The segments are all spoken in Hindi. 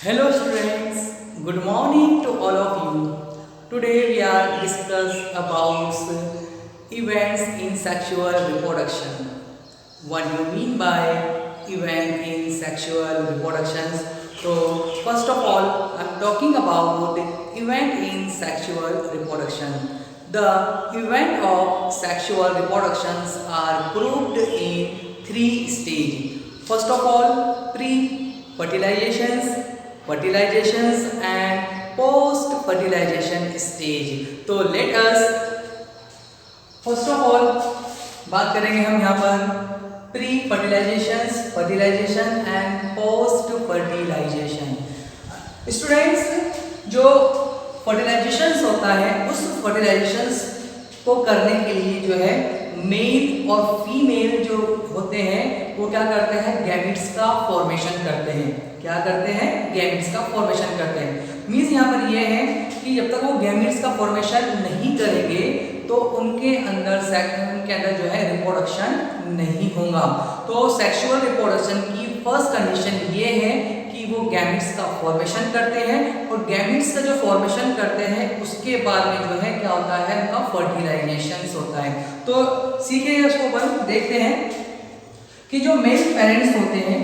Hello students, good morning to all of you. Today we are discuss about events in sexual reproduction. What do you mean by event in sexual reproductions? So first of all, I'm talking about event in sexual reproduction. The event of sexual reproductions are grouped in three stages. First of all, pre-fertilizations, fertilizations and post fertilization stage. तो let us first of all बात करेंगे हम यहाँ पर pre fertilisation, fertilisation and post fertilisation. Students, जो फर्टिलाइजेशन होता है उस फर्टिलाइजेशन को करने के लिए जो है मेल और फीमेल जो होते हैं वो क्या करते हैं, गैमेट्स का फॉर्मेशन करते हैं। क्या करते हैं? गैमेट्स का फॉर्मेशन करते हैं। मींस यहाँ पर ये है कि जब तक वो गैमेट्स का फॉर्मेशन नहीं करेंगे तो उनके अंदर जो है रिप्रोडक्शन नहीं होगा। तो सेक्सुअल रिप्रोडक्शन की फर्स्ट कंडीशन ये है कि वो गैमेट्स का फॉर्मेशन करते हैं, और गैमेट्स का जो फॉर्मेशन करते हैं उसके बाद में जो है क्या होता है, उनका फर्टिलाइजेशन होता है। तो सीखिए इसको अपन देखते हैं कि जो मेल पेरेंट्स होते हैं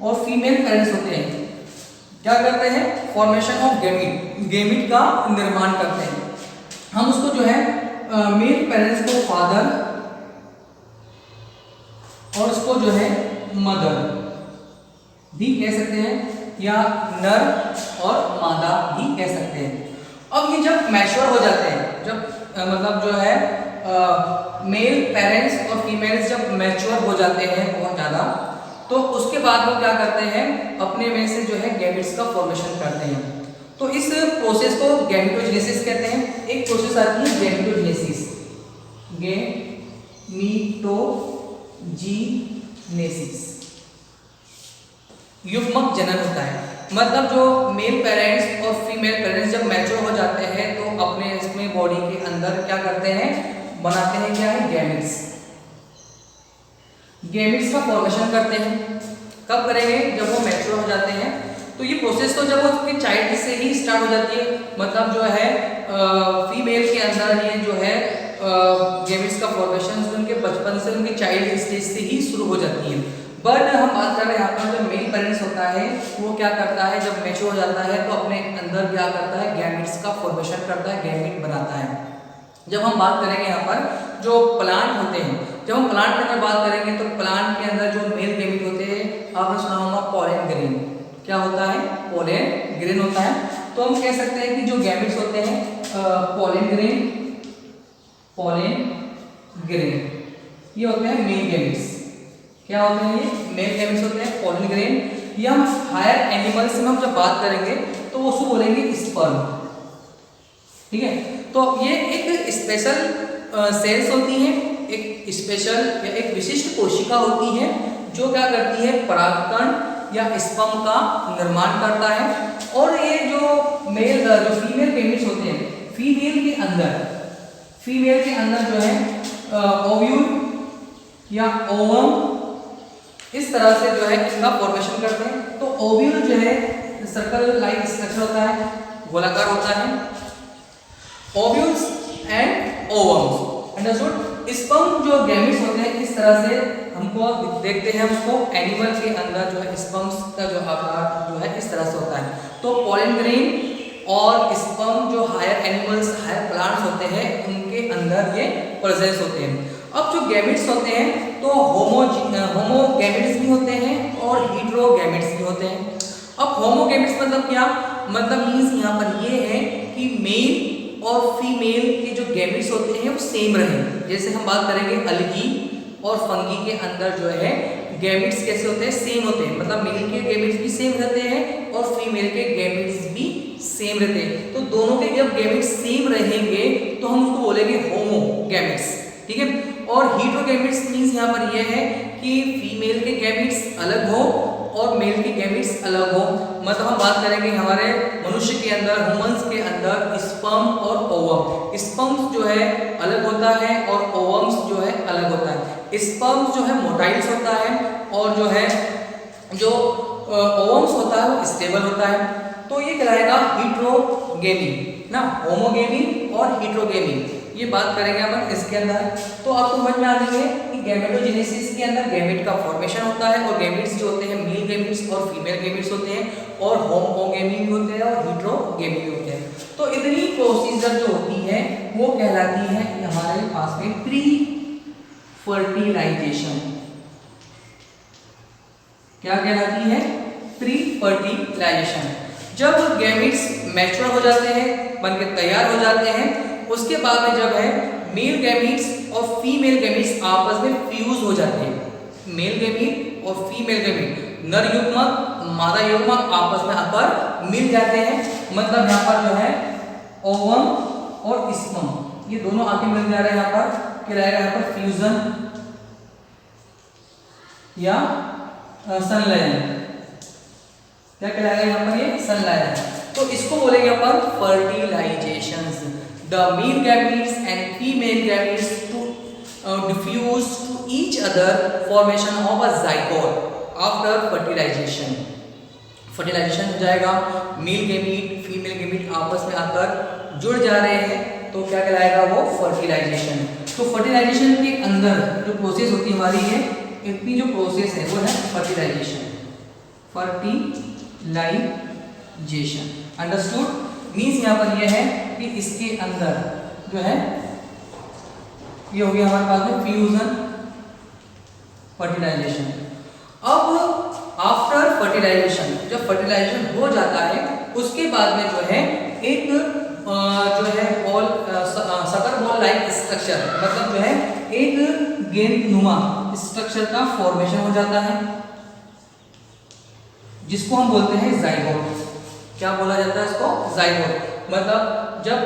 और फीमेल पेरेंट्स होते हैं क्या करते हैं, फॉर्मेशन ऑफ गैमेट का निर्माण करते हैं। हम उसको जो है मेल पेरेंट्स को फादर और उसको जो है मदर भी कह सकते हैं, या नर और मादा भी कह सकते हैं। अब ये जब मैच्योर हो जाते हैं, जब मतलब जो है मेल पेरेंट्स और फीमेल्स जब मैच्योर हो जाते हैं बहुत ज़्यादा, तो उसके बाद वो क्या करते हैं, अपने में से जो है गैमेट्स का फॉर्मेशन करते हैं। तो इस प्रोसेस को गैमेटोजेनेसिस कहते हैं। एक प्रोसेस आती है गैमेटोजेनेसिस, गैमेटोजेनेसिस, युग्मक जनन होता है। मतलब जो मेल पेरेंट्स और फीमेल पेरेंट्स जब मैच्योर हो जाते हैं तो अपने इसमें बॉडी के अंदर क्या करते हैं, बनाते हैं क्या है, गैमेट्स। गैमेट्स का फॉर्मेशन करते हैं। कब करेंगे, जब वो मैच्योर हो जाते हैं। तो ये प्रोसेस तो जब वो उसके चाइल्ड से ही स्टार्ट हो जाती है, मतलब जो है फीमेल के अंदर ये जो है गैमेट्स का फॉर्मेशन उनके बचपन से, उनके चाइल्ड स्टेज से ही शुरू हो जाती है। बट हम बात कर रहे हैं यहाँ पर जो मेल पेरेंट्स होता है वो क्या करता है, जब मैच्योर हो जाता है तो अपने अंदर क्या करता है, गैमेट्स का फॉर्मेशन करता है, गैमेट बनाता है। जब हम बात करेंगे यहाँ पर जो प्लांट होते हैं, जब हम प्लांट के अंदर बात करेंगे तो प्लांट के अंदर जो मेल गैमेट होते हैं, आपने सुना होगा पोलन ग्रेन। क्या होता है, पोलन ग्रेन होता है। तो हम कह सकते हैं कि जो गैमेट्स होते हैं पोलन ग्रेन, ये होते हैं मेल गैमेट्स। क्या होते हैं, ये मेल गैमेट्स होते हैं, पोलन ग्रेन। ये हम हायर एनिमल्स में हम जब बात करेंगे तो वो उसको बोलेंगे स्पर्म। ठीक है, तो ये एक स्पेशल सेल्स होती है, एक स्पेशल या एक विशिष्ट कोशिका होती है जो क्या करती है, परागकण या स्पर्म का निर्माण करता है। और ये जो फीमेल गैमेट्स होते हैं, फीमेल के अंदर जो है ओव्यूल या ओवम, इस तरह से जो है इनका फॉर्मेशन करते हैं। तो ओव्यूल जो है सर्कल लाइक स्ट्रक्चर होता है, गोलाकार होता है। Ovules and ovums, understood. Sperm जो गैमेट्स होते हैं इस तरह से हमको देखते हैं, उसको एनिमल के अंदर जो है स्पर्म्स का जो आकार जो है इस तरह से होता है। तो पोलन ग्रेन और स्पर्म जो हायर एनिमल्स, हायर प्लांट्स होते हैं उनके अंदर ये प्रेजेंस होते हैं। अब जो गैमेट्स होते हैं तो होमो गैमेट्स भी होते हैं और हीट्रो गैमेट्स भी होते हैं। अब होमो गैमेट्स मतलब क्या, मतलब मीन्स यहाँ पर ये है कि मेल और फीमेल के जो गैमेट्स होते हैं वो सेम रहें। जैसे हम बात करेंगे अलगी और फंगी के अंदर जो है गैमेट्स कैसे होते हैं, सेम होते हैं। मतलब मेल के गैमेट्स भी सेम रहते हैं और फीमेल के गैमेट्स भी सेम रहते हैं। तो दोनों के जब गैमेट्स सेम रहेंगे तो हम उसको बोलेंगे होमो गैमेट्स। ठीक है, और हीट्रोगैमेट्स मीन्स यहाँ पर यह है कि फीमेल के गैमेट्स अलग हो और मेल के गैमेट्स अलग हो। मतलब हम बात करेंगे हमारे मनुष्य के अंदर, ह्यूमंस के अंदर स्पर्म और ओवम। स्पर्म जो है अलग होता है और ओवम्स जो है अलग होता है। स्पर्म जो है मोटाइल्स होता है और जो है जो ओवम्स होता है वो स्टेबल होता है, तो ये कहलाएगा हीट्रोगेमी ना, होमोगेमी और हीट्रोगेमी, ये बात करेंगे अपन इसके अंदर। तो आपको समझ में आ जाएंगे कि गैमेटोजेनेसिस के अंदर गैमेट का फॉर्मेशन होता है, और गैमेट्स जो होते हैं मेल गैमेट्स और फीमेल गैमेट्स होते हैं, और होमोगेमी भी होते हैं और हीट्रोगेमी भी होते हैं। तो इतनी प्रोसीजर जो होती है वो कहलाती है हमारे पास में प्री फर्टिलाइजेशन। क्या कहलाती है? Pre fertilisation. जब गैमेट्स मैच्योर हो जाते हैं, बनके तैयार हो जाते हैं, उसके बाद में जब है मेल गैमेट्स और फीमेल गैमेट्स आपस में फ्यूज हो जाते हैं, मेल गैमेट और फीमेल गैमेट, नर युग्मक मादा युग्मक आपस में आकर मिल जाते हैं, मतलब यहाँ पर जो है ओवम और स्पर्म ये दोनों आके मिल जा रहे हैं, यहाँ पर कहलाएगा यहाँ पर फ्यूजन या संलयन। क्या कहलाएगा यहाँ पर? ये संलयन। तो इसको बोलेंगे अपन fertilisations. The male gametes and female gametes to diffuse to each other formation of a zygote after fertilisation. Fertilisation हो जाएगा, मेल गैमेट फीमेल गैमेट आपस में आकर जुड़ जा रहे हैं, तो क्या कहलाएगा? वो फर्टिलाइजेशन। तो फर्टिलाइजेशन के अंदर जो प्रोसेस होती है हमारी, ये इतनी जो प्रोसेस है वो है फर्टिलाइजेशन। Fertilisation understood? मीन्स यहाँ पर ये है कि इसके अंदर जो है ये हो गया हमारे पास में फ्यूजन फर्टिलाइजेशन। अब आफ्टर फर्टिलाइजेशन, जब फर्टिलाइजेशन हो जाता है उसके बाद में जो है एक जो है ball sucker ball like structure, मतलब जो है एक गेंदनुमा स्ट्रक्चर का फॉर्मेशन हो जाता है, जिसको हम बोलते हैं जाइगोट। क्या बोला जाता है इसको? जाइगोट। मतलब जब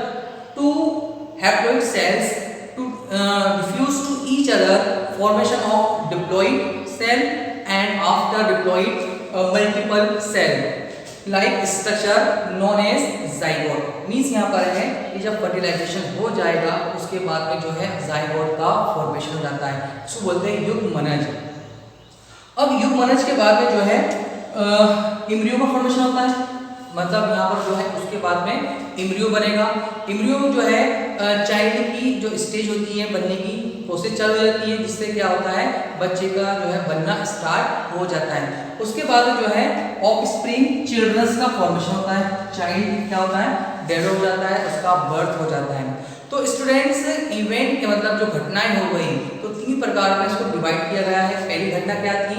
two haploid cells to diffuse to each other, formation of diploid cell and after diploid multiple cell like structure known as zygote. Means यहाँ पर है कि जब फर्टिलाइजेशन हो जाएगा उसके बाद में जो है जाइगोट का फॉर्मेशन हो जाता है, इसको बोलते हैं युग्मनज। अब युग्मनज के बाद में जो है इम्ब्रियो का फॉर्मेशन होता है, मतलब यहाँ पर जो है उसके बाद में इम्ब्रियो बनेगा। इम्ब्रियो जो है चाइल्ड की जो स्टेज होती है बनने की प्रोसेस चालू हो जाती है, जिससे क्या होता है बच्चे का जो है बनना स्टार्ट हो जाता है। उसके बाद जो है ऑफस्प्रिंग चिल्ड्रंस का फॉर्मेशन होता है, चाइल्ड क्या होता है डेड हो जाता है, उसका बर्थ हो जाता है। तो स्टूडेंट्स इवेंट के मतलब जो घटनाएं हो गई तो 3 प्रकार में इसको डिवाइड किया गया है। पहली घटना क्या थी?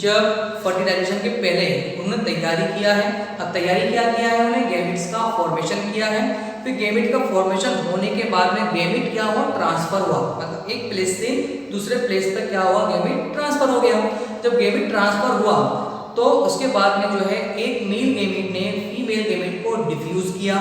जब फर्टिलाइजेशन के पहले उन्होंने तैयारी किया है। अब तैयारी क्या किया है उन्होंने? गैमेट्स का फॉर्मेशन किया है। फिर गैमेट का फॉर्मेशन होने के बाद में गैमेट क्या हुआ? ट्रांसफर हुआ, मतलब एक प्लेस से दूसरे प्लेस पर क्या हुआ? गैमेट ट्रांसफर हो गया। जब गैमेट ट्रांसफर हुआ तो उसके बाद में जो है एक मेल गैमेट ने फीमेल गैमेट को डिफ्यूज किया।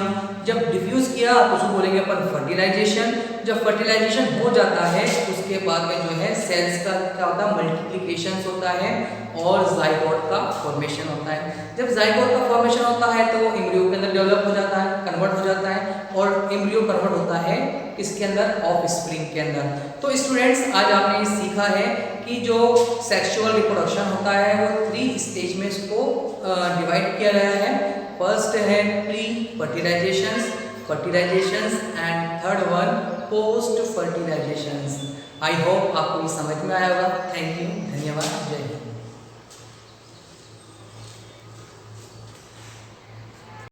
जब डिफ्यूज किया तो उसको बोलेंगे अपन फर्टिलाइजेशन। जब फर्टिलाइजेशन हो जाता है उसके बाद में जो है सेल्स का क्या होता है? मल्टीप्लिकेशन होता है और जाइगोट का फॉर्मेशन होता है। जब जाइगोट का फॉर्मेशन होता है तो एम्ब्रियो के अंदर डेवलप हो जाता है, कन्वर्ट हो जाता है, और एम्ब्रियो कन्वर्ट होता है इसके अंदर ऑफस्प्रिंग के अंदर। तो स्टूडेंट्स आज आपने ये सीखा है कि जो सेक्सुअल रिप्रोडक्शन होता है वो 3 स्टेज में इसको डिवाइड किया गया है। फर्स्ट है pre fertilisations and third one post fertilisations. I hope आपको ये समझ में आया होगा। थैंक यू, धन्यवाद, जय हिंद।